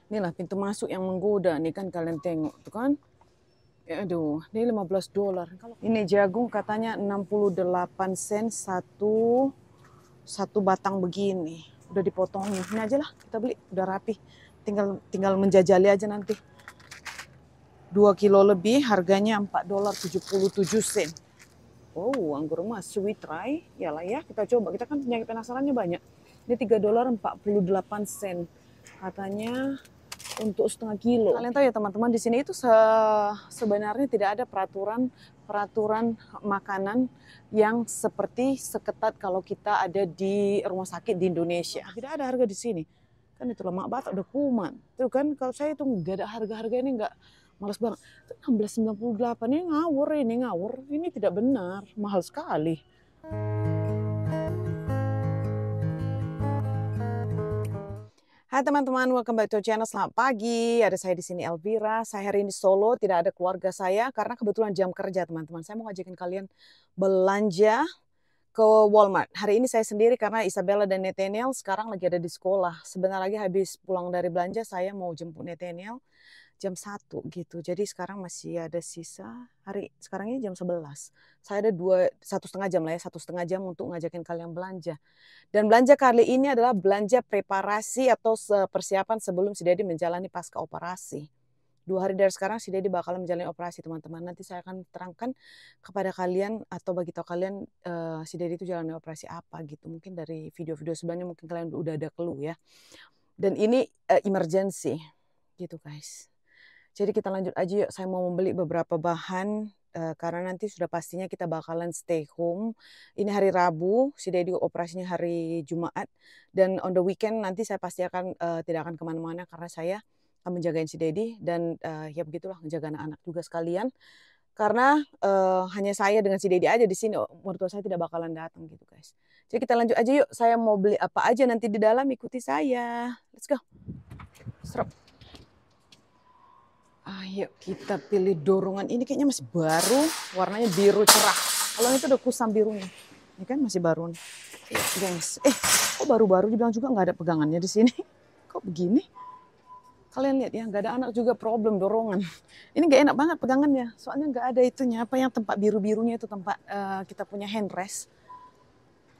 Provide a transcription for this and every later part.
Inilah pintu masuk yang menggoda nih kan, kalian tengok tuh kan. Ya, aduh, ini $15. Ini jagung katanya 68 sen satu batang begini. Udah dipotongin. Ini aja lah kita beli, udah rapi. Tinggal menjajali aja nanti. 2 kilo lebih, harganya $4.77. Oh, anggur emas, sweet try. Yalah ya, kita coba. Kita kan penyakit penasarannya banyak. Ini $3.48. Katanya untuk setengah kilo. Kalian tahu ya teman-teman, di sini itu sebenarnya tidak ada peraturan makanan yang seperti seketat kalau kita ada di rumah sakit di Indonesia. Tidak ada harga di sini. Kan itu lemak Batak udah kuman. Tuh kan kalau saya itu nggak ada harga-harga ini, nggak, malas banget. 16,98 ini ngawur. Ini tidak benar, mahal sekali. Hai teman-teman, welcome back to channel. Selamat pagi. Ada saya di sini Elvira. Saya hari ini solo, tidak ada keluarga saya karena kebetulan jam kerja teman-teman. Saya mau ngajakin kalian belanja ke Walmart. Hari ini saya sendiri karena Isabella dan Nathaniel sekarang lagi ada di sekolah. Sebentar lagi habis pulang dari belanja, saya mau jemput Nathaniel jam 1 gitu. Jadi sekarang masih ada sisa, sekarang ini jam 11. Saya ada 1,5 jam untuk ngajakin kalian belanja. Dan belanja kali ini adalah belanja preparasi atau persiapan sebelum si Dedi menjalani pasca operasi. 2 hari dari sekarang si Dedi bakalan menjalani operasi teman-teman. Nanti saya akan terangkan kepada kalian atau bagi tahu kalian si Dedi itu jalani operasi apa gitu. Mungkin dari video-video sebelumnya mungkin kalian udah ada clue ya. Dan ini emergency gitu guys. Jadi kita lanjut aja yuk. Saya mau membeli beberapa bahan karena nanti sudah pastinya kita bakalan stay home. Ini hari Rabu, si Dedi operasinya hari Jumat. Dan on the weekend nanti saya pasti akan tidak akan kemana-mana karena saya akan menjagain si Dedi. Dan ya begitulah, menjaga anak-anak juga sekalian. Karena hanya saya dengan si Dedi aja di sini, mertua saya tidak bakalan datang gitu guys. Jadi kita lanjut aja yuk. Saya mau beli apa aja nanti di dalam, ikuti saya. Let's go. Serap. Ayo kita pilih dorongan. Ini kayaknya masih baru, warnanya biru cerah. Kalau itu udah kusam birunya. Ini kan masih baru nih. Iya, gengs. Kok baru-baru dibilang juga nggak ada pegangannya di sini? Kok begini? Kalian lihat ya, nggak ada anak juga problem dorongan. Ini nggak enak banget pegangannya. Soalnya nggak ada itunya. Apa yang tempat biru-birunya itu tempat kita punya handrest.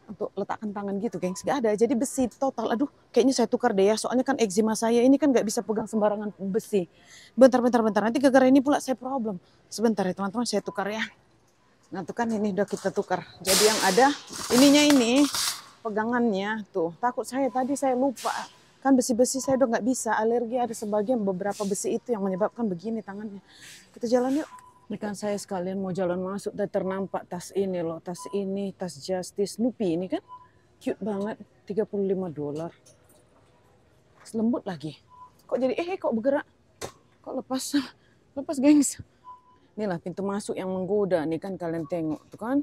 Untuk letakkan tangan gitu gengs, gak ada. Jadi besi total. Aduh, kayaknya saya tukar deh ya, soalnya kan eczema saya ini kan gak bisa pegang sembarangan besi. Bentar, nanti gara-gara ini pula saya problem. Sebentar ya teman-teman, saya tukar ya. Nah tuh kan ini udah kita tukar. Jadi yang ada ininya ini pegangannya tuh. Takut saya tadi saya lupa, kan besi-besi saya udah gak bisa, alergi, ada sebagian beberapa besi itu yang menyebabkan begini tangannya. Kita jalan yuk. Ini kan saya sekalian mau jalan masuk dan ternampak tas ini loh. Tas ini, tas Justice Snoopy ini kan. Cute banget, $35. Lembut lagi. Kok jadi, kok bergerak? Kok lepas? Lepas gengs. Inilah pintu masuk yang menggoda nih kan, kalian tengok tuh kan.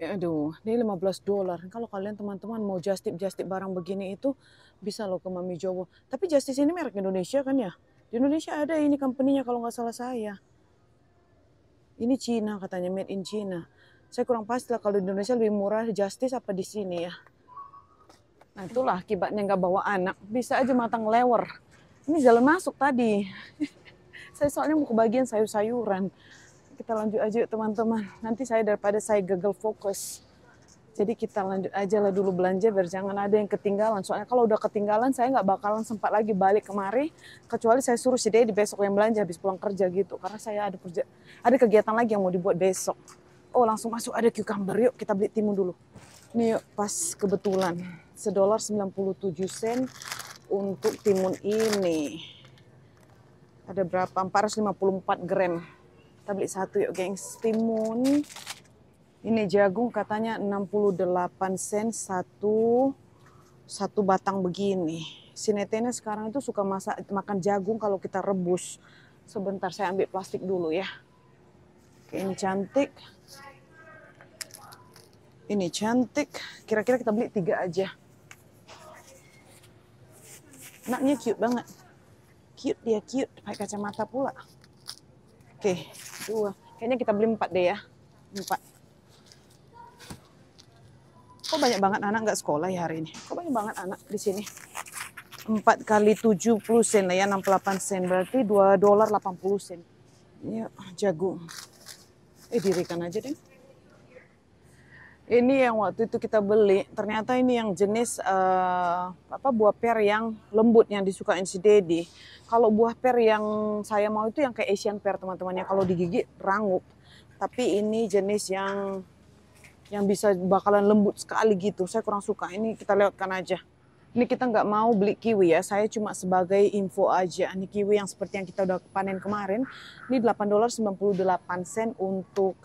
Ya, aduh, ini $15. Kalau kalian teman-teman mau just tip barang begini itu bisa loh ke Mami Jowo. Tapi Justice ini merek Indonesia kan ya? Di Indonesia ada ini company-nya kalau nggak salah saya. Ini Cina katanya, made in China. Saya kurang pasti lah kalau di Indonesia lebih murah Justice apa di sini ya. Nah itulah akibatnya nggak bawa anak. Bisa aja matang lewer. Ini jalan masuk tadi. Saya soalnya mau ke bagian sayur-sayuran. Kita lanjut aja yuk teman-teman. Nanti saya daripada saya gagal fokus. Jadi kita lanjut aja lah dulu belanja biar jangan ada yang ketinggalan. Soalnya kalau udah ketinggalan saya nggak bakalan sempat lagi balik kemari. Kecuali saya suruh si Dedi besok yang belanja habis pulang kerja gitu. Karena saya ada kegiatan lagi yang mau dibuat besok. Oh langsung masuk ada cucumber. Yuk kita beli timun dulu. Ini yuk pas kebetulan. $1.97 untuk timun ini. Ada berapa? 454 gram. Kita beli satu yuk gengs. Timun. Ini jagung katanya 68 sen satu batang begini. Si Netene sekarang itu suka makan jagung kalau kita rebus. Sebentar saya ambil plastik dulu ya. Oke, ini cantik. Ini cantik. Kira-kira kita beli 3 aja. Anaknya cute banget. Cute dia, cute. Pakai kacamata pula. Oke, 2. Kayaknya kita beli 4 deh ya. 4. Kok banyak banget anak nggak sekolah ya hari ini? Kok banyak banget anak di sini? 4 kali 70 sen lah ya, 68 sen. Berarti 2 dolar 80 sen. Ya, jagung. Dirikan aja deh. Ini yang waktu itu kita beli, ternyata ini yang jenis buah per yang lembut yang disukain si Dedi. Kalau buah per yang saya mau itu yang kayak Asian pear teman-temannya, kalau digigit rangup. Tapi ini jenis yang bisa bakalan lembut sekali gitu. Saya kurang suka. Ini kita lewatkan aja. Ini kita nggak mau beli kiwi ya. Saya cuma sebagai info aja. Ini kiwi yang seperti yang kita udah panen kemarin. Ini 8 dolar 98 sen untuk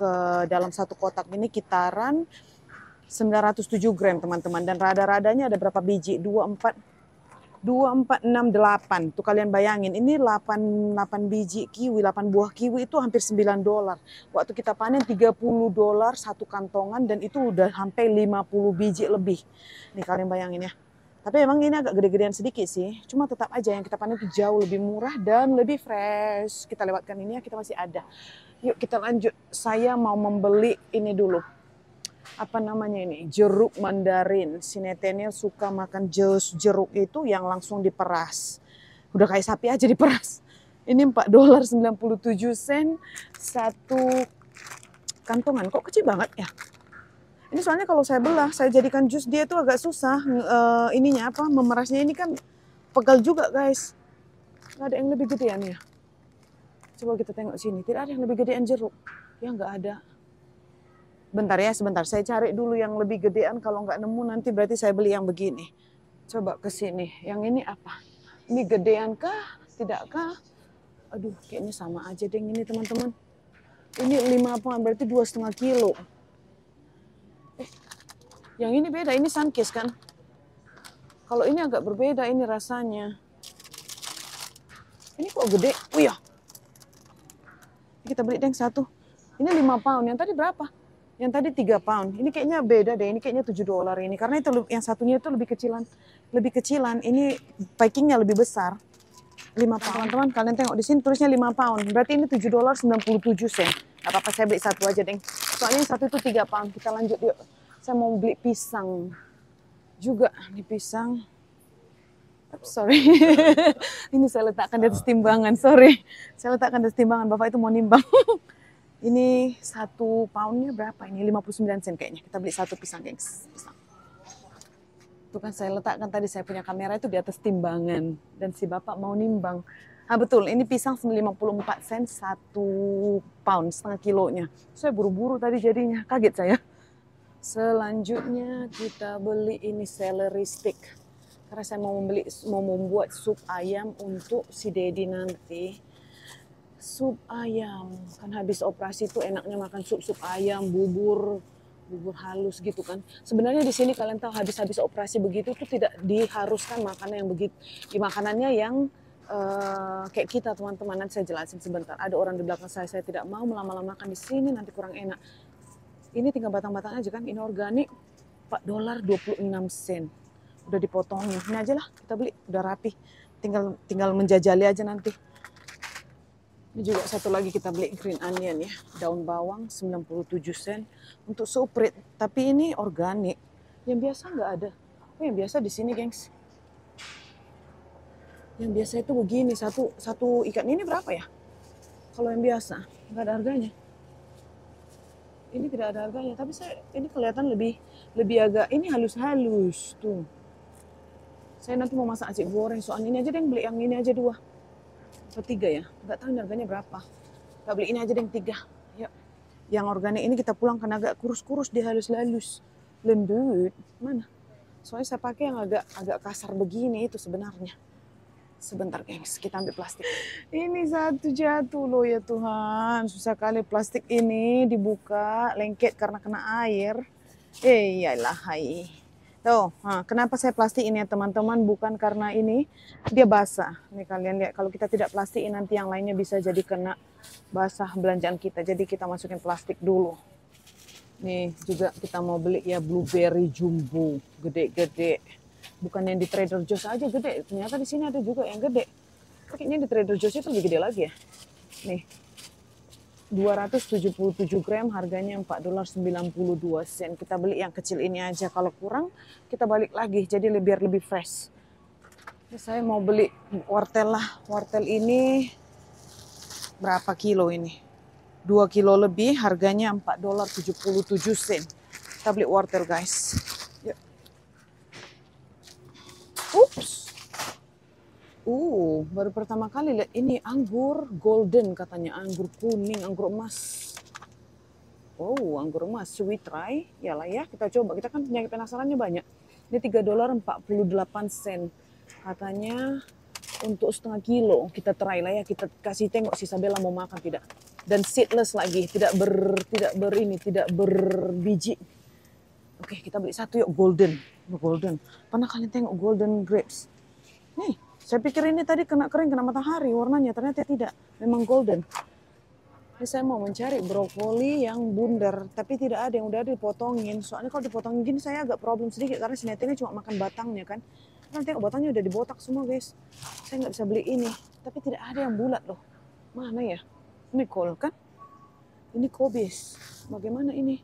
dalam satu kotak ini kitaran 907 gram teman-teman. Dan rada-radanya ada berapa biji? 2, 4, 6, 8. Tuh kalian bayangin. Ini 8 biji kiwi, 8 buah kiwi itu hampir 9 dolar. Waktu kita panen 30 dolar satu kantongan dan itu udah sampai 50 biji lebih. Nih kalian bayangin ya. Tapi emang ini agak gede-gedean sedikit sih. Cuma tetap aja yang kita panen itu jauh lebih murah dan lebih fresh. Kita lewatkan ini ya, kita masih ada. Yuk kita lanjut. Saya mau membeli ini dulu. Apa namanya ini? Jeruk mandarin. Si Nathaniel suka makan jus jeruk itu yang langsung diperas. Udah kayak sapi aja diperas. Ini 4 dolar 97 sen satu kantongan. Kok kecil banget ya? Ini soalnya kalau saya belah, saya jadikan jus dia tuh agak susah. Ininya apa? Memerasnya ini kan pegal juga guys. Nggak ada yang lebih gedean ya. Coba kita tengok sini. Tidak ada yang lebih gedean jeruk. Ya nggak ada. Bentar ya, sebentar. Saya cari dulu yang lebih gedean. Kalau nggak nemu nanti berarti saya beli yang begini. Coba ke sini. Yang ini apa? Ini gedean kah? Tidakkah? Aduh, kayaknya sama aja deh ini teman-teman. Ini 5 pound, berarti 2,5 kilo. Yang ini beda, ini Sunkist kan? Kalau ini agak berbeda ini rasanya. Ini kok gede? Oh iya. Kita beli deh satu. Ini 5 pound. Yang tadi berapa? Yang tadi 3 pound. Ini kayaknya beda deh. Ini kayaknya 7 dolar ini. Karena itu yang satunya itu lebih kecilan. Lebih kecilan. Ini packingnya lebih besar. 5 pound. Teman-teman, kalian tengok di sini tulisnya 5 pound. Berarti ini 7 dolar 97 sen. Gak apa-apa, saya beli satu aja deh. Soalnya yang satu itu 3 pound. Kita lanjut yuk. Saya mau beli pisang juga. Ini pisang. Sorry. Ini saya letakkan di atas timbangan. Sorry. Saya letakkan di atas timbangan. Bapak itu mau nimbang. Ini 1 poundnya berapa? Ini 59 sen kayaknya. Kita beli satu pisang, gengs. Pisang. Itu kan saya letakkan tadi, saya punya kamera itu di atas timbangan. Dan si bapak mau nimbang. Ah betul, ini pisang 54 sen 1 pound, setengah kilonya. Saya buru-buru tadi jadinya. Kaget saya. Selanjutnya kita beli ini celery stick. Karena saya mau membuat sup ayam untuk si Dedi nanti. Sup ayam. Kan habis operasi tuh enaknya makan sup ayam, bubur halus gitu kan. Sebenarnya di sini kalian tahu habis operasi begitu tuh tidak diharuskan makanan yang begitu. Di makanannya yang kayak kita teman-teman, nanti saya jelasin sebentar. Ada orang di belakang saya tidak mau lama-lama makan di sini nanti kurang enak. Ini tinggal batang-batang aja kan, ini organik 4 dolar 26 sen. Udah dipotongin, ini aja lah kita beli, udah rapi. Tinggal menjajali aja nanti. Ini juga satu lagi kita beli green onion ya, daun bawang 97 sen untuk suprit. Tapi ini organik, yang biasa nggak ada. Oh yang biasa di sini gengs. Yang biasa itu begini, satu ikan ini berapa ya? Kalau yang biasa, nggak ada harganya. Ini tidak ada harganya, tapi ini kelihatan lebih agak, ini halus-halus tuh. Saya nanti mau masak nasi goreng, soalnya ini aja deh beli yang ini aja 2 atau 3 ya, nggak tahu harganya berapa. Kita beli ini aja deh 3. Yuk. Yang organik ini kita pulang karena agak kurus-kurus, dia halus-halus, lembut. Mana? Soalnya saya pakai yang agak kasar begini itu sebenarnya. Sebentar gengs, kita ambil plastik. Ini satu jatuh loh ya Tuhan. Susah kali plastik ini dibuka, lengket karena kena air. Iyalah hai. Tuh, kenapa saya plastik ini ya teman-teman? Bukan karena ini dia basah. Nih kalian lihat, kalau kita tidak plastikin nanti yang lainnya bisa jadi kena basah belanjaan kita. Jadi kita masukin plastik dulu. Nih juga kita mau beli ya blueberry jumbo, gede-gede. Bukan yang di Trader Joe's aja gede, ternyata di sini ada juga yang gede. Kayaknya di Trader Joe's itu lebih gede lagi ya. Nih, 277 gram, harganya 4 dolar 92 sen. Kita beli yang kecil ini aja, kalau kurang kita balik lagi, jadi biar lebih fresh. Saya mau beli wortel lah. Wortel ini berapa kilo ini? 2 kilo lebih, harganya $4.77. Kita beli wortel, guys. Yuk. Ups. Baru pertama kali lihat ini anggur golden katanya, anggur kuning, anggur emas. Oh, anggur emas, sweet try. Yalah ya, kita coba. Kita kan penyakit penasarannya banyak. Ini $3.48. Katanya untuk setengah kilo. Kita try lah ya, kita kasih tengok si Isabella mau makan tidak. Dan seedless lagi, tidak berbiji. Oke, kita beli satu yuk, golden. Golden. Pernah kalian tengok golden grapes? Nih, saya pikir ini tadi kena kering, kena matahari warnanya, ternyata tidak. Memang golden. Ini saya mau mencari brokoli yang bundar, tapi tidak ada yang udah dipotongin. Soalnya kalau dipotongin gini saya agak problem sedikit, karena si Nete ini cuma makan batangnya kan. Nanti batangnya udah dibotak semua, guys. Saya nggak bisa beli ini, tapi tidak ada yang bulat loh. Mana ya? Ini kol kan? Ini kobis. Bagaimana ini?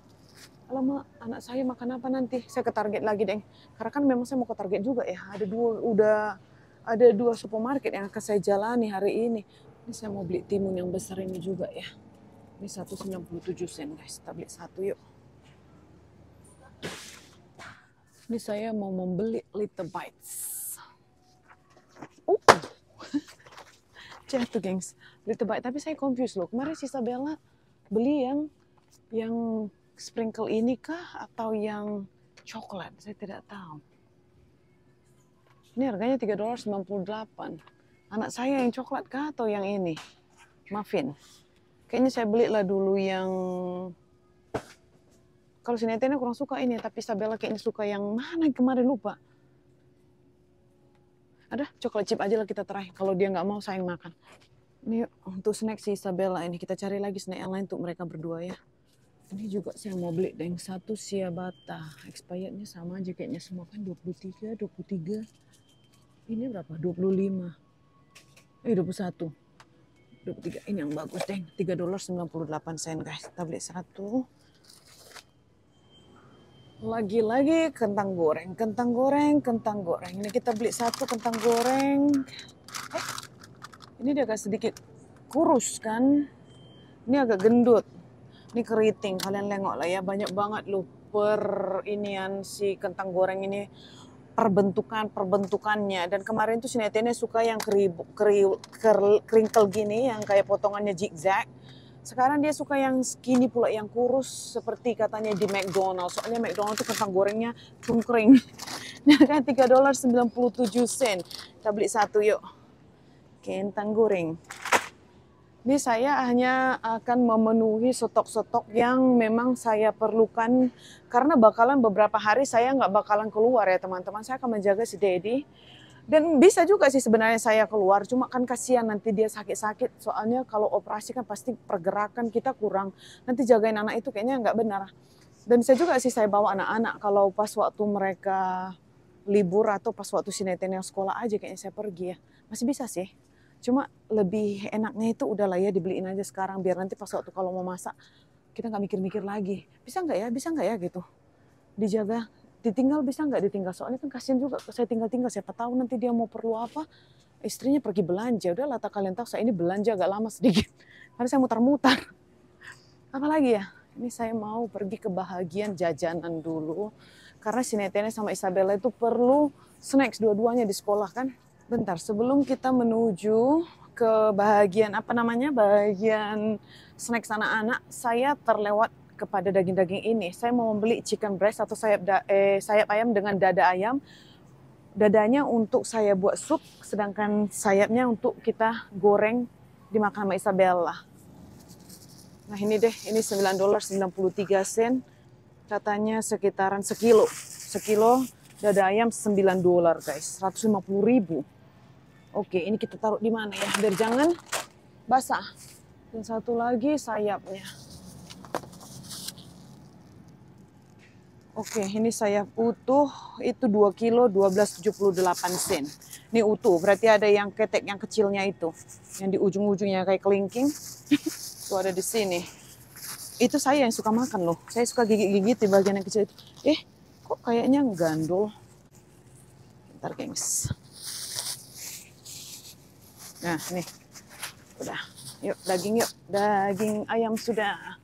Alamak, anak saya makan apa nanti? Saya ke Target lagi, deng. Karena kan memang saya mau ke Target juga ya. Ada dua supermarket yang akan saya jalani hari ini. Ini saya mau beli timun yang besar ini juga ya. Ini 1,97 guys. Kita beli satu yuk. Ini saya mau membeli Little Bites. Jatuh gengs. Little Bites. Tapi saya confused loh. Kemarin si Isabella beli yang sprinkle ini kah atau yang coklat? Saya tidak tahu. Ini harganya $3.98. Anak saya yang coklat kah atau yang ini? Muffin. Kayaknya saya belilah dulu yang... Kalau si Nete ini kurang suka ini, tapi Isabella kayaknya suka yang mana kemarin lupa. Ada coklat chip aja lah kita try. Kalau dia nggak mau, saya yang makan. Ini untuk snack si Isabella ini. Kita cari lagi snack yang lain untuk mereka berdua ya. Ini juga saya mau beli. Dan satu ciabatta. Expirednya sama aja kayaknya semua kan 23. Ini berapa? 25. 21. 23. Ini yang bagus, deng. $3.98 guys. Kita beli satu. Lagi-lagi kentang goreng. Ini kita beli satu kentang goreng. Ini dia agak sedikit kurus kan. Ini agak gendut. Ini keriting. Kalian tengok lah ya. Banyak banget loh inian si kentang goreng ini. Perbentukannya. Dan kemarin tuh si Netene suka yang crinkle gini, yang kayak potongannya zigzag. Sekarang dia suka yang skinny pula, yang kurus seperti katanya di McDonald's. Soalnya McDonald's tuh kentang gorengnya cungkring. Kan $3.97. Kita beli satu yuk. Kentang goreng. Ini saya hanya akan memenuhi stok-stok yang memang saya perlukan, karena bakalan beberapa hari saya nggak bakalan keluar ya teman-teman. Saya akan menjaga si Dedi. Dan bisa juga sih sebenarnya saya keluar, cuma kan kasihan nanti dia sakit-sakit. Soalnya kalau operasi kan pasti pergerakan kita kurang. Nanti jagain anak itu kayaknya nggak benar. Dan saya juga sih saya bawa anak-anak kalau pas waktu mereka libur atau pas waktu si Neten yang sekolah aja kayaknya saya pergi ya. Masih bisa sih. Cuma lebih enaknya itu udahlah ya dibeliin aja sekarang, biar nanti pas waktu kalau mau masak kita nggak mikir-mikir lagi. Bisa nggak ya gitu. Dijaga, ditinggal bisa nggak ditinggal. Soalnya kan kasihan juga saya tinggal-tinggal, siapa tahu nanti dia mau perlu apa. Istrinya pergi belanja, udahlah tak kalian tahu saya ini belanja agak lama sedikit. Karena saya mutar-mutar. Apalagi ya, ini saya mau pergi ke bahagian jajanan dulu. Karena si Netene sama Isabella itu perlu snacks dua-duanya di sekolah kan. Bentar, sebelum kita menuju ke bagian bagian snack anak-anak, saya terlewat kepada daging-daging ini. Saya mau membeli chicken breast atau sayap ayam dengan dada ayam. Dadanya untuk saya buat sup, sedangkan sayapnya untuk kita goreng dimakan sama Isabella. Nah ini deh, ini $9.93. Katanya sekitaran sekilo. Sekilo dada ayam $9 guys, 150.000. Oke, ini kita taruh di mana ya, biar jangan basah. Dan satu lagi sayapnya. Oke, ini sayap utuh, itu 2 kilo 12,78 sen. Ini utuh, berarti ada yang ketek yang kecilnya itu. Yang di ujung-ujungnya kayak kelingking. Itu ada di sini. Itu saya yang suka makan loh. Saya suka gigit-gigit di bagian yang kecil itu. Kok kayaknya gandul. Bentar gengs. Nah, nih. Udah. Yuk, daging yuk. Daging ayam sudah.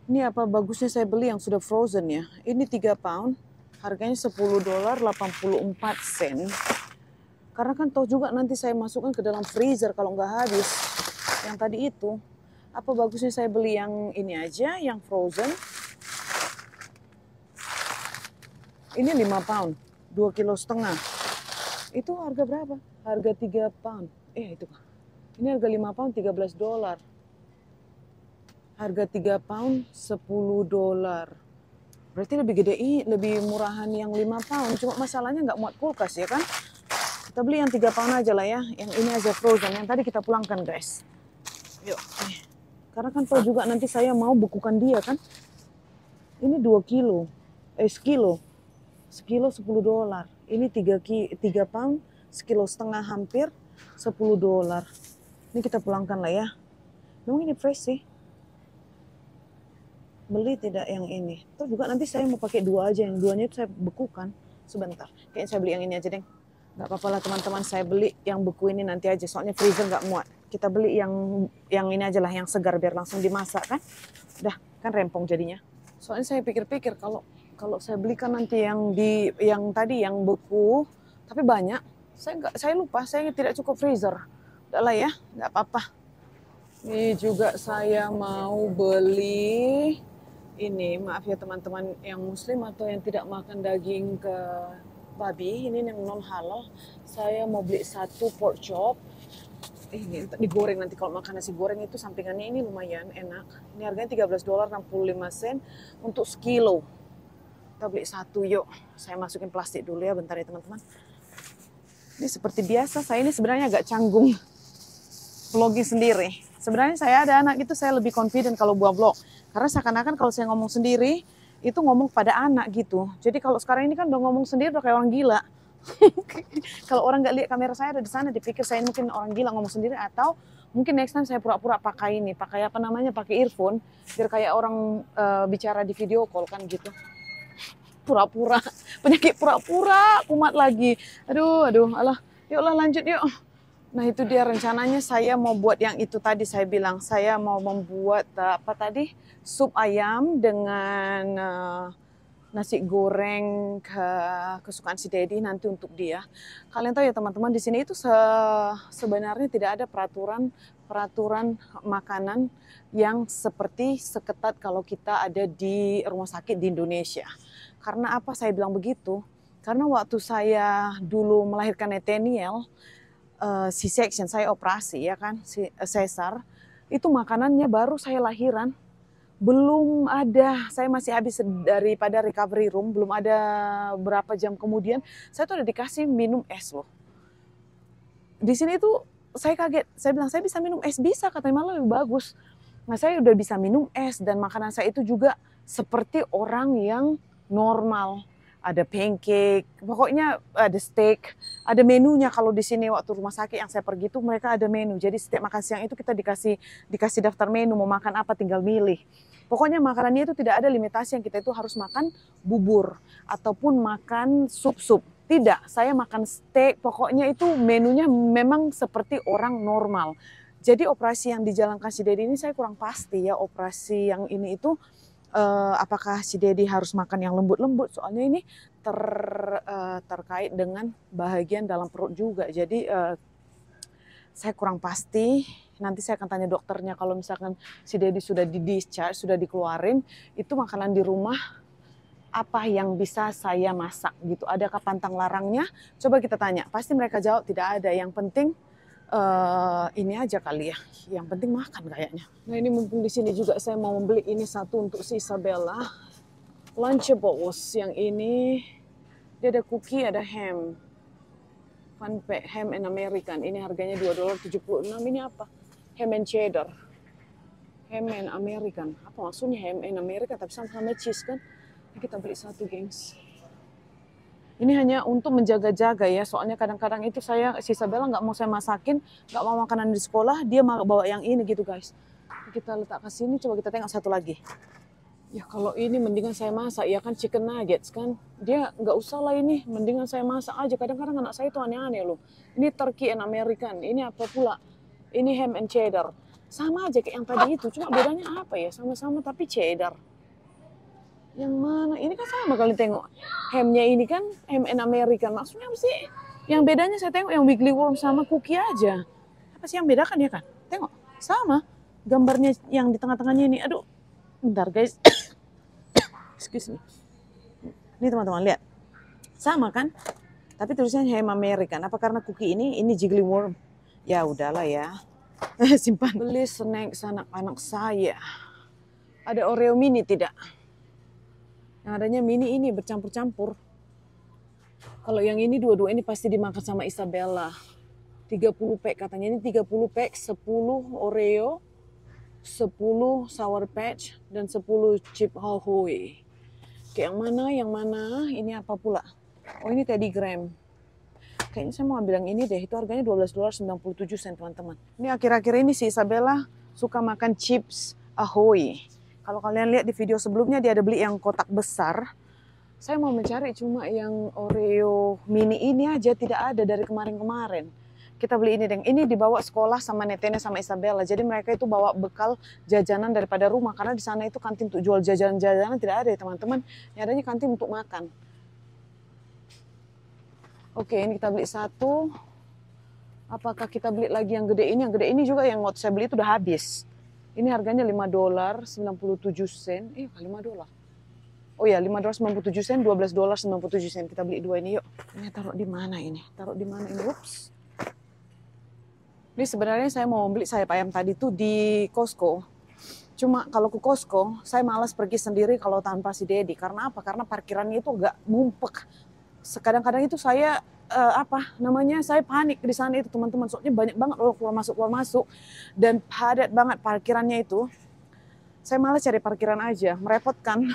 Ini apa bagusnya saya beli yang sudah frozen ya. Ini 3 pound. Harganya $10.84. Karena kan toh juga nanti saya masukkan ke dalam freezer kalau nggak habis. Yang tadi itu. Apa bagusnya saya beli yang ini aja, yang frozen. Ini 5 pound. 2,5 kg. Itu harga berapa? Harga 3 pound. Itu kan. Ini harga 5 pound $13. Harga 3 pound $10. Berarti lebih gede, lebih murahan yang 5 pound. Cuma masalahnya nggak muat kulkas ya kan? Kita beli yang 3 pound aja lah ya. Yang ini aja frozen. Yang tadi kita pulangkan guys. Yuk. Karena kan tahu juga nanti saya mau bekukan dia kan. Ini 2 kilo. Sekilo. Sekilo $10. Ini 3 pound. Sekilo setengah hampir $10. Ini kita pulangkan lah ya. Memang ini fresh sih. Beli tidak yang ini. Terus juga nanti saya mau pakai 2 aja. Yang 2-nya itu saya bekukan. Sebentar. Kayaknya saya beli yang ini aja deh. Gak apa-apa lah teman-teman. Saya beli yang beku ini nanti aja. Soalnya freezer gak muat. Kita beli yang ini aja lah. Yang segar biar langsung dimasak kan. Udah kan rempong jadinya. Soalnya saya pikir-pikir kalau saya belikan nanti yang tadi yang beku. Tapi banyak. Saya lupa. Saya tidak cukup freezer. Udah lah ya, nggak apa-apa. Ini juga saya mau beli ini, maaf ya teman-teman yang muslim atau yang tidak makan daging ke babi, ini yang non halal. Saya mau beli 1 pork chop. Ini digoreng nanti kalau makan nasi goreng itu sampingannya ini lumayan enak. Ini harganya $13.65 untuk sekilo. Kita beli 1 yuk. Saya masukin plastik dulu ya bentar ya teman-teman. Ini seperti biasa, saya ini sebenarnya agak canggung vlogging sendiri. Sebenarnya saya ada anak itu saya lebih confident kalau buat vlog. Karena seakan-akan kalau saya ngomong sendiri, itu ngomong pada anak gitu. Jadi kalau sekarang ini kan udah ngomong sendiri udah kayak orang gila. Kalau orang nggak lihat kamera saya ada di sana, dipikir saya mungkin orang gila ngomong sendiri. Atau mungkin next time saya pura-pura pakai apa namanya, pakai earphone. Biar kayak orang bicara di video call kan gitu. Pura-pura, penyakit pura-pura, kumat lagi. Aduh, alah. Yuklah lanjut yuk. Nah itu dia rencananya saya mau buat yang itu tadi saya bilang. Saya mau membuat apa tadi? Sup ayam dengan nasi goreng kesukaan si Dedi nanti untuk dia. Kalian tahu ya teman-teman di sini itu sebenarnya tidak ada peraturan makanan yang seperti seketat kalau kita ada di rumah sakit di Indonesia. Karena apa saya bilang begitu? Karena waktu saya dulu melahirkan Nathaniel, C-section, saya operasi ya kan, sesar, itu makanannya baru saya lahiran, belum ada, saya masih habis daripada recovery room, belum ada berapa jam kemudian, saya tuh udah dikasih minum es loh. Di sini tuh saya kaget, saya bilang saya bisa minum es, bisa katanya malah lebih bagus. Nah saya udah bisa minum es dan makanan saya itu juga seperti orang yang normal. Ada pancake, pokoknya ada steak, ada menunya kalau di sini waktu rumah sakit yang saya pergi itu mereka ada menu. Jadi setiap makan siang itu kita dikasih daftar menu, mau makan apa tinggal milih. Pokoknya makanannya itu tidak ada limitasi yang kita itu harus makan bubur ataupun makan sup-sup. Tidak, saya makan steak, pokoknya itu menunya memang seperti orang normal. Jadi operasi yang dijalankan si Dedi ini saya kurang pasti ya, operasi yang ini itu apakah si Dedi harus makan yang lembut-lembut, soalnya ini terkait dengan bahagian dalam perut juga. Jadi saya kurang pasti, nanti saya akan tanya dokternya kalau misalkan si Dedi sudah di-discharge, sudah dikeluarin, itu makanan di rumah apa yang bisa saya masak gitu. Adakah pantang larangnya? Coba kita tanya, pasti mereka jawab tidak ada, yang penting ini aja kali ya, yang penting makan kayaknya. Nah ini mumpung di sini juga saya mau membeli ini satu untuk si Isabella, Lunchables. Yang ini dia ada cookie, ada ham, fun pack ham and American. Ini harganya $2.76. Ini apa? Ham and cheddar, ham and American. Apa maksudnya ham and American? Tapi sama-sama cheese kan? Ini kita beli satu, gengs. Ini hanya untuk menjaga-jaga ya, soalnya kadang-kadang itu si Isabella nggak mau saya masakin, nggak mau makanan di sekolah, dia mau bawa yang ini gitu guys. Kita letak ke sini, coba kita tengok satu lagi. Ya kalau ini mendingan saya masak, ya kan chicken nuggets kan. Dia nggak usah lah ini, mendingan saya masak aja. Kadang-kadang anak saya itu aneh-aneh loh. Ini turkey and American, ini apa pula? Ini ham and cheddar. Sama aja kayak yang tadi itu, cuma bedanya apa ya? Sama-sama tapi cheddar. Yang mana? Ini kan sama kalian tengok. Hamnya ini kan ham and American. Maksudnya apa sih? Yang bedanya saya tengok yang Wiggly Worm sama cookie aja. Apa sih yang bedakan ya kan? Tengok, sama. Gambarnya yang di tengah-tengahnya ini. Aduh, bentar guys. Excuse me. Ini teman-teman lihat. Sama kan? Tapi tulisannya ham American. Apa karena cookie ini Jiggly Worm? Ya udahlah ya. Simpan. Beli snack anak-anak saya. Ada Oreo mini tidak? Yang adanya mini ini bercampur-campur. Kalau yang ini dua-dua ini pasti dimakan sama Isabella. 30 pack katanya, ini 30 pack, 10 Oreo, 10 Sour Patch, dan 10 chip Ahoy. Kayak yang mana, ini apa pula? Oh ini Teddy Graham. Kayaknya saya mau ambil yang ini deh, itu harganya $12.97 teman-teman. Ini akhir-akhir ini si Isabella suka makan chips Ahoy. Kalau kalian lihat di video sebelumnya dia ada beli yang kotak besar. Saya mau mencari cuma yang Oreo mini ini aja tidak ada dari kemarin-kemarin. Kita beli ini deh. Ini dibawa sekolah sama Netene sama Isabella. Jadi mereka itu bawa bekal jajanan daripada rumah. Karena di sana itu kantin untuk jual jajanan-jajanan tidak ada ya teman-teman. Yang adanya kantin untuk makan. Oke, ini kita beli satu. Apakah kita beli lagi yang gede ini? Yang gede ini juga yang waktu saya beli itu udah habis. Ini harganya $5.97. $5. Oh ya, $5.97, $12.97. Kita beli dua ini yuk. Ini taruh di mana ini? Taruh di mana ini? Ups. Ini sebenarnya saya mau beli sayap ayam tadi tuh di Costco. Cuma kalau ke Costco, saya malas pergi sendiri kalau tanpa si Dedi. Karena apa? Karena parkirannya itu agak mumpek. Kadang-kadang itu saya saya panik di sana itu teman-teman. Soalnya banyak banget orang keluar masuk dan padat banget parkirannya itu. Saya malas cari parkiran aja, merepotkan.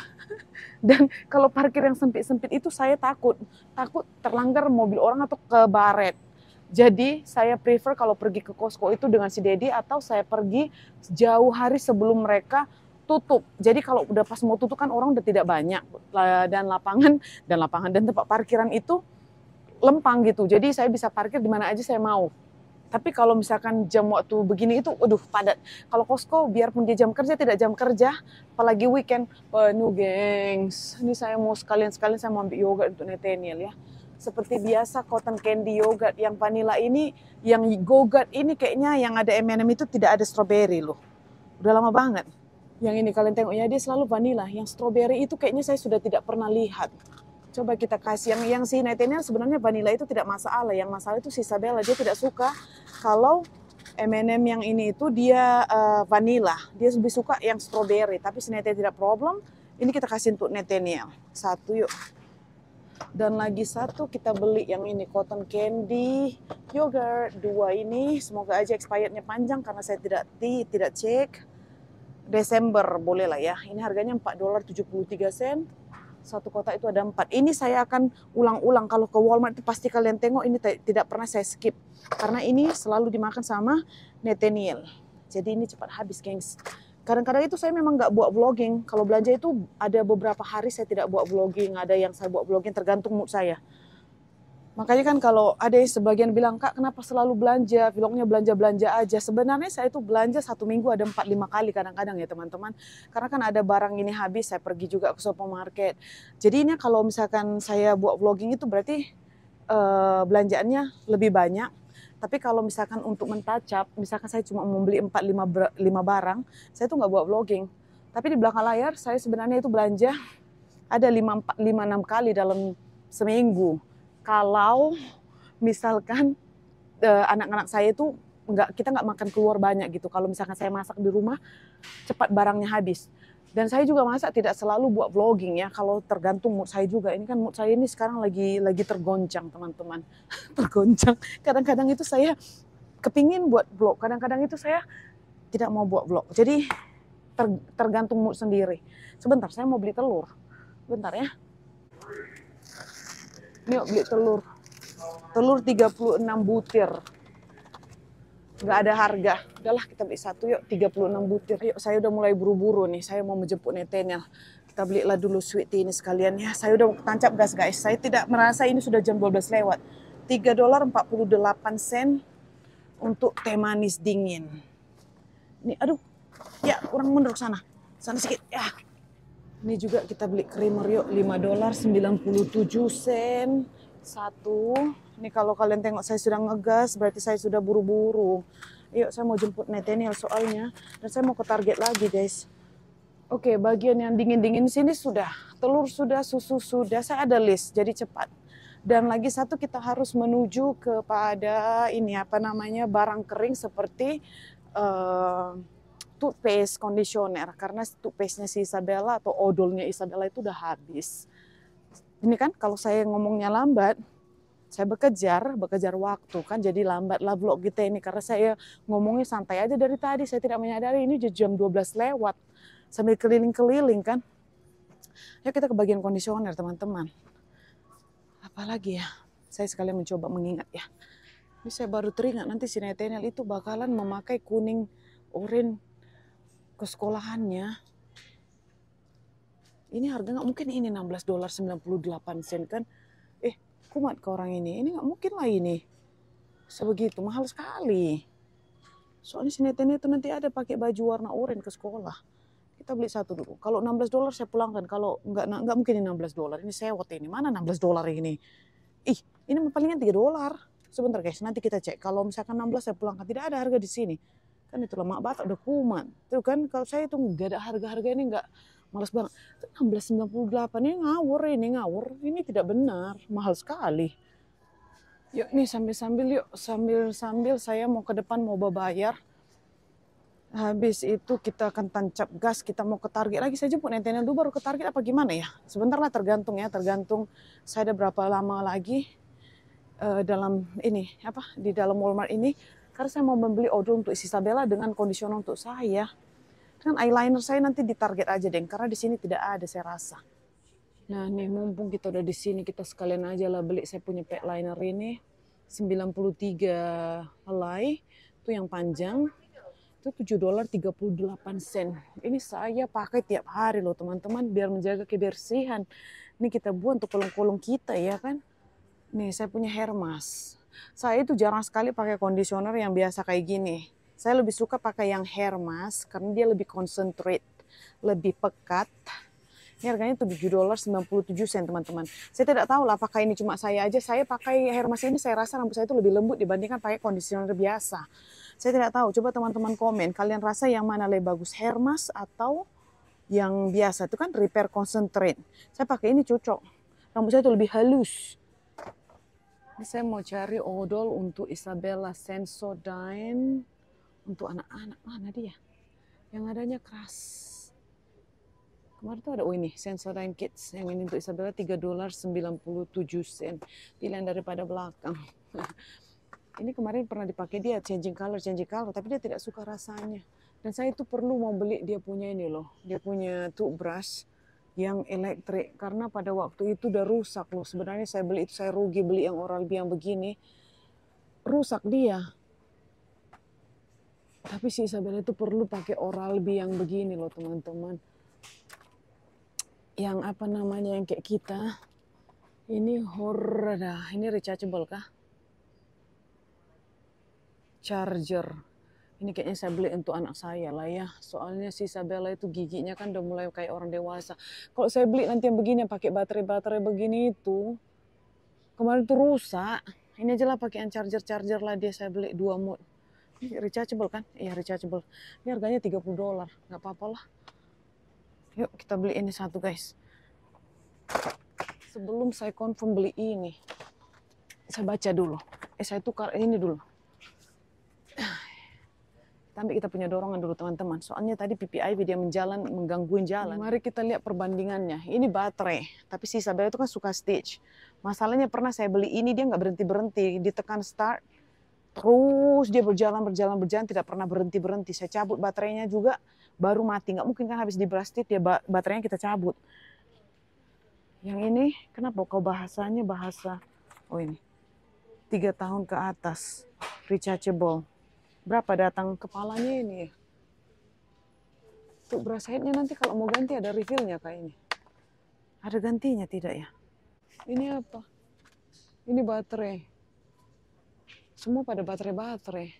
Dan kalau parkir yang sempit-sempit itu saya takut terlanggar mobil orang atau kebaret. Jadi saya prefer kalau pergi ke Costco itu dengan si Dedi atau saya pergi jauh hari sebelum mereka tutup. Jadi kalau udah pas mau tutup kan orang udah tidak banyak dan lapangan dan tempat parkiran itu lempang gitu. Jadi saya bisa parkir di mana aja saya mau. Tapi kalau misalkan jam waktu begini itu, aduh padat. Kalau Costco biarpun dia jam kerja tidak jam kerja, apalagi weekend penuh gengs. Ini saya mau sekalian saya mau ambil yogurt untuk Nathaniel ya. Seperti biasa cotton candy yogurt yang vanilla ini, yang go-gurt ini kayaknya yang ada M&M itu tidak ada strawberry loh. Udah lama banget. Yang ini kalian tengok ya dia selalu vanilla. Yang strawberry itu kayaknya saya sudah tidak pernah lihat. Coba kita kasih yang si Nathaniel sebenarnya vanilla itu tidak masalah. Yang masalah itu si Isabella dia tidak suka kalau M&M yang ini itu dia vanilla. Dia lebih suka yang strawberry. Tapi si Nathaniel tidak problem. Ini kita kasih untuk Nathaniel. Satu yuk. Dan lagi satu kita beli yang ini cotton candy yogurt. Dua ini semoga aja expirednya panjang karena saya tidak cek. Desember boleh lah ya. Ini harganya $4.73. Satu kotak itu ada 4. Ini saya akan ulang-ulang. Kalau ke Walmart itu pasti kalian tengok ini tidak pernah saya skip. Karena ini selalu dimakan sama Nathaniel. Jadi ini cepat habis, gengs. Kadang-kadang itu saya memang nggak buat vlogging. Kalau belanja itu ada beberapa hari saya tidak buat vlogging. Ada yang saya buat vlogging tergantung mood saya. Makanya kan kalau ada sebagian bilang, Kak kenapa selalu belanja, vlognya belanja-belanja aja. Sebenarnya saya itu belanja 1 minggu ada 4-5 kali kadang-kadang ya teman-teman. Karena kan ada barang ini habis, saya pergi juga ke supermarket. Jadi ini kalau misalkan saya buat vlogging itu berarti belanjaannya lebih banyak. Tapi kalau misalkan untuk mentacap, misalkan saya cuma mau beli 4-5 barang, saya tuh nggak buat vlogging. Tapi di belakang layar saya sebenarnya itu belanja ada 5-6 kali dalam seminggu. Kalau misalkan anak-anak saya itu kita nggak makan keluar banyak gitu. Kalau misalkan saya masak di rumah, cepat barangnya habis. Dan saya juga masak tidak selalu buat vlogging ya. Kalau tergantung mood saya juga. Ini kan mood saya ini sekarang lagi tergoncang teman-teman. Tergoncang. Kadang-kadang itu saya kepingin buat vlog. Kadang-kadang itu saya tidak mau buat vlog. Jadi tergantung mood sendiri. Sebentar, saya mau beli telur. Bentar ya. Ini yuk beli telur. Telur 36 butir. Nggak ada harga. Udahlah kita beli satu yuk, 36 butir. Yuk saya udah mulai buru-buru nih. Saya mau menjemput Nathaniel. Kita belilah dulu sweet tea ini sekalian ya. Saya udah tancap gas guys. Saya tidak merasa ini sudah jam 12 lewat. $3.48 untuk teh manis dingin. Ini aduh, ya kurang mundur ke sana. Sana sedikit. Ya. Ini juga kita beli creamer yuk, $5.97 satu. Ini kalau kalian tengok saya sudah ngegas, berarti saya sudah buru-buru. Yuk, saya mau jemput Nathaniel soalnya. Dan saya mau ke Target lagi, guys. Oke, bagian yang dingin-dingin sini sudah. Telur sudah, susu sudah, saya ada list, jadi cepat. Dan lagi satu, kita harus menuju kepada ini apa namanya, barang kering seperti toothpaste, conditioner, karena toothpaste-nya si Isabella atau odolnya Isabella itu udah habis. Ini kan kalau saya ngomongnya lambat, saya bekejar waktu kan, jadi lambatlah vlog kita ini karena saya ngomongnya santai aja dari tadi, saya tidak menyadari ini jam 12 lewat sambil keliling-keliling kan. Ya kita ke bagian conditioner teman-teman. Apalagi ya, saya sekalian mencoba mengingat ya. Ini saya baru teringat nanti si Nathaniel itu bakalan memakai kuning oranye ke sekolahannya. Ini harga nggak mungkin ini $16.98 kan. Kumat ke orang ini nggak mungkin lah ini. Sebegitu, mahal sekali. Soalnya si Nathaniel itu nanti ada pakai baju warna oranye ke sekolah. Kita beli satu dulu. Kalau $16 saya pulangkan. Kalau nggak mungkin ini $16. Ini sewot ini. Mana $16 ini? Ini palingan $3. Sebentar guys, nanti kita cek. Kalau misalkan 16 saya pulangkan. Tidak ada harga di sini. Kan itu lemak batak udah kuman. Tuh kan kalau saya itu nggak ada harga-harga ini nggak, malas banget. 16.98 ini ngawur. Ini tidak benar, mahal sekali. Yuk nih sambil saya mau ke depan mau bayar. Habis itu kita akan tancap gas, kita mau ke Target lagi. Saya jemput Nathaniel dulu baru ke Target apa gimana ya? Sebentar lah tergantung saya ada berapa lama lagi dalam ini di dalam Walmart ini. Karena saya mau membeli odol untuk Isabella dengan kondisioner untuk saya. Kan eyeliner saya nanti di Target aja deh, karena di sini tidak ada saya rasa. Nah nih mumpung kita udah di sini, kita sekalian aja lah beli saya punya pack liner ini 93 helai, itu yang panjang, itu $7.38. Ini saya pakai tiap hari loh teman-teman, biar menjaga kebersihan. Ini kita buat untuk kolong-kolong kita ya kan. Nih saya punya Hermas. Saya itu jarang sekali pakai kondisioner yang biasa kayak gini. Saya lebih suka pakai yang Hermas karena dia lebih concentrate, lebih pekat. Ini harganya $7.97 teman-teman. Saya tidak tahu lah apakah ini cuma saya aja. Saya pakai Hermas ini saya rasa rambut saya itu lebih lembut dibandingkan pakai kondisioner biasa. Saya tidak tahu. Coba teman-teman komen. Kalian rasa yang mana lebih bagus, Hermas atau yang biasa? Itu kan Repair Concentrate. Saya pakai ini cocok. Rambut saya itu lebih halus. Ini saya mau cari odol untuk Isabella Sensodyne. Untuk anak-anak, mana dia? Yang adanya keras. Kemarin tuh ada, ini Sensodyne Kids. Yang ini untuk Isabella $3.97. Pilihan daripada belakang. Ini kemarin pernah dipakai dia, changing color, tapi dia tidak suka rasanya. Dan saya itu perlu mau beli dia punya ini loh. Dia punya toothbrush yang elektrik. Karena pada waktu itu udah rusak loh. Sebenarnya saya beli itu, saya rugi beli yang Oral-B yang begini. Rusak dia. Tapi si Isabella itu perlu pakai Oral-B yang begini loh teman-teman. Yang apa namanya, yang kayak kita. Ini horror, ini rechargeable kah? Charger. Ini kayaknya saya beli untuk anak saya lah ya. Soalnya si Isabella itu giginya kan udah mulai kayak orang dewasa. Kalau saya beli nanti yang begini, yang pakai baterai-baterai begini itu. Kemarin itu rusak. Ini aja lah pakai yang charger lah dia, saya beli 2 mode. Ini rechargeable kan? Iya rechargeable. Ini harganya $30. Nggak apa-apa lah. Yuk kita beli ini satu guys. Sebelum saya confirm beli ini, saya baca dulu. Saya tukar ini dulu. Tapi kita punya dorongan dulu teman-teman. Soalnya tadi PPIV dia menggangguin jalan. Mari kita lihat perbandingannya. Ini baterai. Tapi si Isabella itu kan suka stitch. Masalahnya pernah saya beli ini, dia nggak berhenti-berhenti. Ditekan start. Terus dia berjalan, tidak pernah berhenti. Saya cabut baterainya juga, baru mati. Nggak mungkin kan habis di blast dia baterainya kita cabut. Yang ini, kenapa kau bahasanya bahasa, ini, 3 tahun ke atas, rechargeable. Berapa datang kepalanya ini ya? Untuk brush headnya nanti kalau mau ganti ada refillnya kayak ini. Ada gantinya tidak ya? Ini apa? Ini baterai. Semua pada baterai.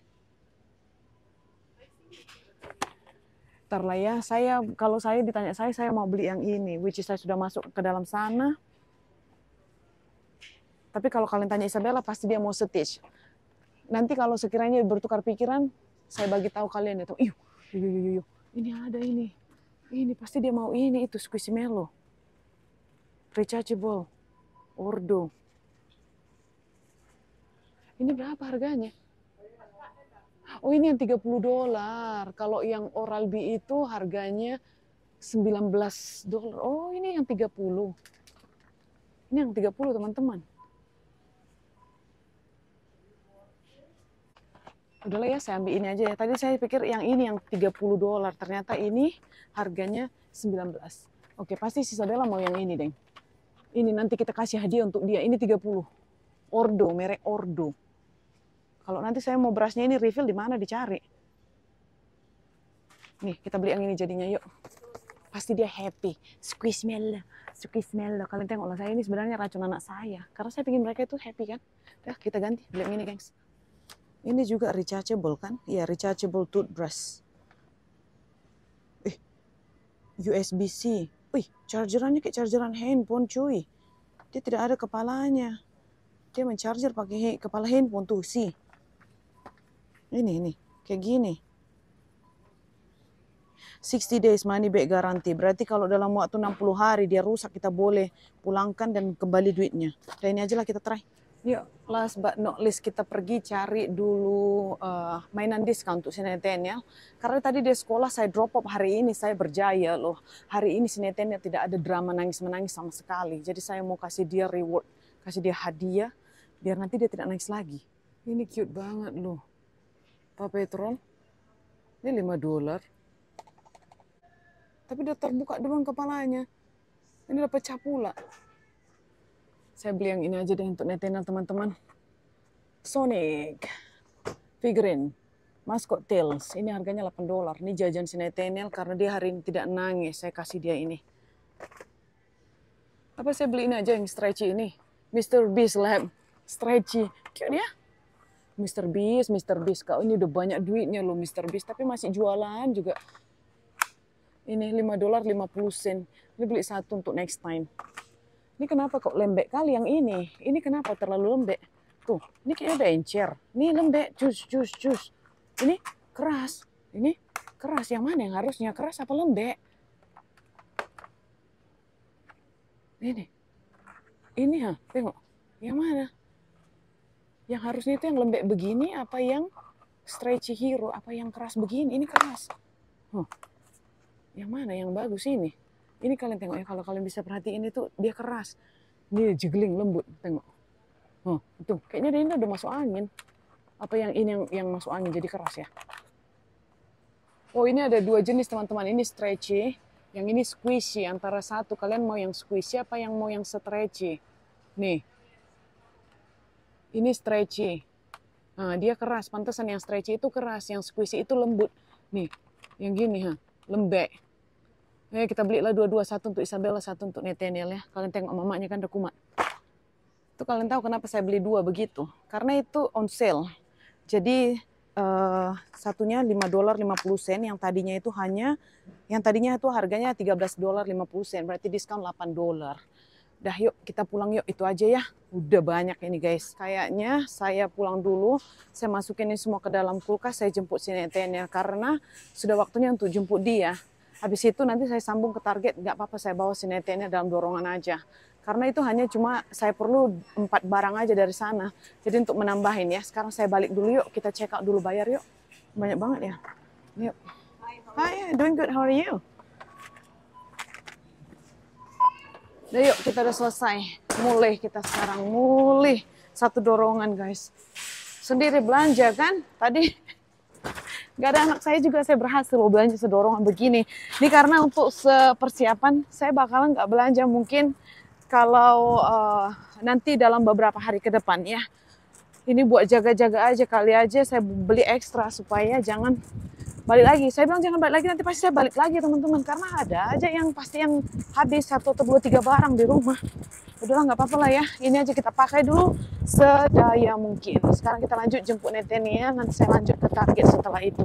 Daftar lah ya. Kalau saya ditanya saya mau beli yang ini, which is saya sudah masuk ke dalam sana. Tapi kalau kalian tanya Isabella, pasti dia mau Stitch. Nanti kalau sekiranya bertukar pikiran, saya bagi tahu kalian itu. Yuk, ini ada ini. Ini pasti dia mau ini, itu Squishmallow. Rechargeable. Ordo. Ini berapa harganya? Oh, ini yang $30. Kalau yang Oral-B itu harganya $19. Oh, ini yang 30. Ini yang 30, teman-teman. Udahlah ya, saya ambil ini aja ya. Tadi saya pikir yang ini yang $30. Ternyata ini harganya 19. Oke, pasti si Isabella mau yang ini, Deng. Ini nanti kita kasih hadiah untuk dia. Ini 30. Ordo, merek Ordo. Kalau nanti saya mau berasnya ini refill di mana dicari? Nih, kita beli yang ini jadinya, yuk. Pasti dia happy. Squishmallow. Kalian tengoklah, saya ini sebenarnya racun anak saya. Karena saya ingin mereka itu happy kan. Dah, kita ganti. Beli yang ini, gengs. Ini juga rechargeable kan? Iya, rechargeable toothbrush. USB-C. Wih, chargerannya kayak chargeran handphone, cuy. Dia tidak ada kepalanya. Dia mencharger pakai kepala handphone tuh, sih. Ini, kayak gini. 60 days money back garanti. Berarti kalau dalam waktu 60 hari dia rusak, kita boleh pulangkan dan kembali duitnya. Dan ini aja lah kita try. Yuk, last but not least kita pergi cari dulu mainan diskon untuk si Nathaniel. Karena tadi di sekolah saya drop off, hari ini saya berjaya loh. Hari ini si Nathaniel tidak ada drama nangis-menangis sama sekali. Jadi saya mau kasih dia reward, kasih dia hadiah, biar nanti dia tidak nangis lagi. Ini cute banget loh. Paw Patrol, ini $5. Tapi udah terbuka duluan kepalanya. Ini udah pecah pula. Saya beli yang ini aja deh untuk Nathaniel, teman-teman. Sonic figurine mascot Tails. Ini harganya $8. Ini jajan si Nathaniel karena dia hari ini tidak nangis. Saya kasih dia ini. Apa saya beli ini aja yang stretchy ini? Mr. Beast Lab stretchy. Cute ya? Mr. Beast. Kau ini udah banyak duitnya loh Mr. Beast. Tapi masih jualan juga. Ini $5.50. Ini beli satu untuk next time. Ini kenapa kok lembek kali yang ini? Ini kenapa terlalu lembek? Tuh, ini kayaknya udah encer. Ini lembek, cus. Ini keras. Ini keras. Yang mana yang harusnya keras apa lembek? Ini tengok. Yang mana? Yang harusnya itu yang lembek begini, apa yang stretchy hero, apa yang keras begini? Ini keras. Yang mana yang bagus ini? Ini kalian tengok ya, kalau kalian bisa perhatiin itu dia keras. Ini jiggling lembut, tengok. Itu kayaknya dia ini udah masuk angin. Apa yang ini yang masuk angin jadi keras ya? Oh, ini ada dua jenis teman-teman. Ini stretchy, yang ini squishy. Antara satu, kalian mau yang squishy apa yang mau yang stretchy? Nih. Ini stretchy. Nah, dia keras. Pantesan yang stretchy itu keras, yang squishy itu lembut. Nih, yang gini lembek. Kita belilah dua-dua, satu untuk Isabella, satu untuk Nathaniel ya. Kalian tengok mamanya kan udah kumat. Itu kalian tahu kenapa saya beli dua begitu? Karena itu on sale. Jadi satunya $5.50, yang tadinya itu harganya $13.50, berarti diskon $8. Dah yuk kita pulang yuk, itu aja ya. Udah banyak ini guys. Kayaknya saya pulang dulu, saya masukin ini semua ke dalam kulkas, saya jemput si Nathaniel karena sudah waktunya untuk jemput dia. Habis itu nanti saya sambung ke Target, nggak apa-apa saya bawa si Nathaniel dalam dorongan aja. Karena itu hanya cuma saya perlu 4 barang aja dari sana. Jadi untuk menambahin ya. Sekarang saya balik dulu yuk, kita check out dulu, bayar yuk. Banyak banget ya. Yuk. Hi, doing good, how are you? Udah yuk, kita udah selesai. Mulai kita sekarang, mulai. Satu dorongan guys. Sendiri belanja kan? Tadi gak ada anak saya juga, saya berhasil loh belanja sedorongan begini. Ini karena untuk persiapan saya bakalan nggak belanja mungkin kalau nanti dalam beberapa hari ke depan ya. Ini buat jaga-jaga aja, kali aja saya beli ekstra supaya jangan balik lagi. Saya bilang jangan balik lagi, nanti pasti saya balik lagi teman-teman. Karena ada aja yang pasti yang habis 1 atau 2, 3 barang di rumah. Udahlah nggak apa-apa lah ya. Ini aja kita pakai dulu sedaya mungkin. Sekarang kita lanjut jemput Nathaniel, nanti saya lanjut ke Target setelah itu.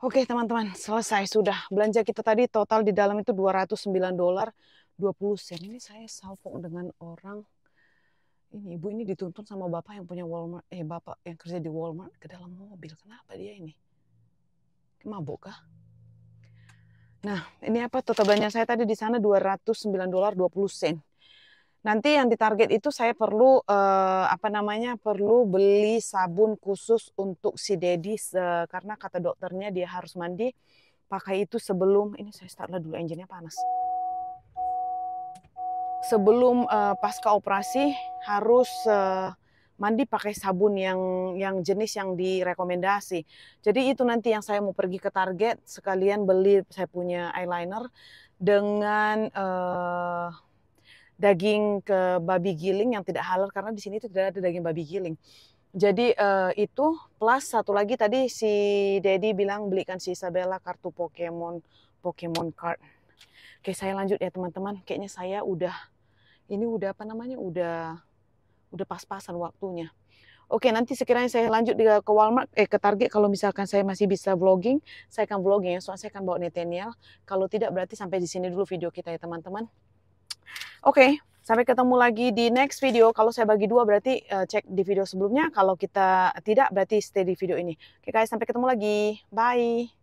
Oke teman-teman, selesai sudah. Belanja kita tadi total di dalam itu $209.20. Ini saya salpok dengan orang. Ini ibu ini dituntun sama bapak yang punya Walmart, bapak yang kerja di Walmart ke dalam mobil. Kenapa dia ini? Mabuk kah? Nah, ini apa total belanja saya tadi di sana $209.20. Nanti yang ditarget itu saya perlu perlu beli sabun khusus untuk si Dedi karena kata dokternya dia harus mandi pakai itu sebelum ini saya start dulu engine-nya panas. Sebelum pasca operasi harus mandi pakai sabun yang jenis yang direkomendasi. Jadi itu nanti yang saya mau pergi ke Target sekalian beli saya punya eyeliner dengan daging ke babi giling yang tidak halal karena di sini itu tidak ada daging babi giling. Jadi itu plus satu lagi tadi si Dedi bilang belikan si Isabella kartu Pokemon card. Oke, saya lanjut ya teman-teman. Kayaknya saya udah pas-pasan waktunya. Oke, nanti sekiranya saya lanjut ke Walmart, ke Target, kalau misalkan saya masih bisa vlogging, saya akan vlogging ya, soalnya saya akan bawa Nathaniel. Kalau tidak berarti sampai di sini dulu video kita ya teman-teman. Oke, sampai ketemu lagi di next video. Kalau saya bagi dua berarti cek di video sebelumnya. Kalau kita tidak berarti stay di video ini. Oke guys, sampai ketemu lagi. Bye.